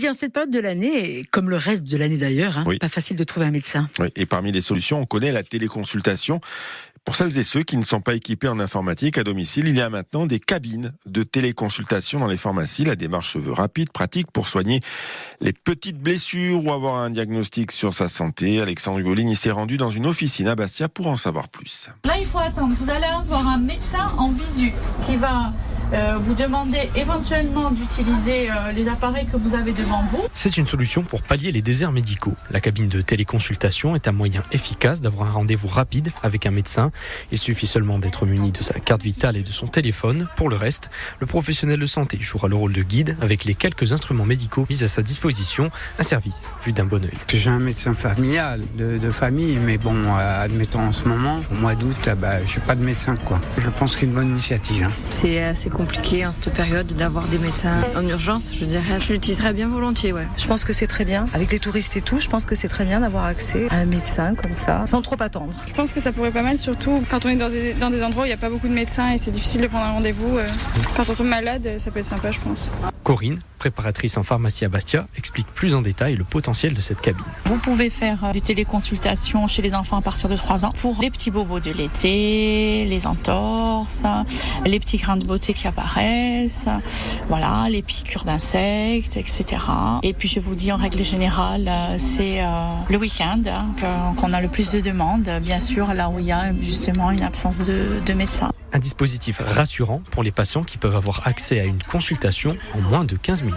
dit, en cette période de l'année, et comme le reste de l'année d'ailleurs, Oui. pas facile de trouver un médecin. Oui, et parmi les solutions, on connaît la téléconsultation. Pour celles et ceux qui ne sont pas équipés en informatique à domicile, il y a maintenant des cabines de téléconsultation dans les pharmacies. La démarche se veut rapide, pratique pour soigner les petites blessures ou avoir un diagnostic sur sa santé. Alexandre Hugoline s'est rendu dans une officine à Bastia pour en savoir plus. Là, il faut attendre. Vous allez avoir un médecin en visu qui va vous demander éventuellement d'utiliser les appareils que vous avez devant vous. C'est une solution pour pallier les déserts médicaux. La cabine de téléconsultation est un moyen efficace d'avoir un rendez-vous rapide avec un médecin. Il suffit seulement d'être muni de sa carte vitale et de son téléphone. Pour le reste, le professionnel de santé jouera le rôle de guide avec les quelques instruments médicaux mis à sa disposition. Un service vu d'un bon œil. J'ai un médecin familial, de famille, mais bon, admettons en ce moment, au mois d'août, je n'ai pas de médecin, quoi. Je pense qu'une bonne initiative. C'est assez compliqué en cette période d'avoir des médecins en urgence, je dirais. Je l'utiliserais bien volontiers, ouais. Je pense que c'est très bien. Avec les touristes et tout, je pense que c'est très bien d'avoir accès à un médecin comme ça, sans trop attendre. Je pense que ça pourrait pas mal, surtout quand on est dans des endroits où il n'y a pas beaucoup de médecins et c'est difficile de prendre un rendez-vous. Quand on tombe malade, ça peut être sympa, je pense. Corinne, préparatrice en pharmacie à Bastia, explique plus en détail le potentiel de cette cabine. Vous pouvez faire des téléconsultations chez les enfants à partir de 3 ans pour les petits bobos de l'été, les entorses, les petits grains de beauté qui apparaissent, voilà, les piqûres d'insectes, etc. Et puis je vous dis en règle générale, c'est le week-end qu'on a le plus de demandes, bien sûr, là où il y a justement une absence de médecin. Un dispositif rassurant pour les patients qui peuvent avoir accès à une consultation en moins de 15 minutes.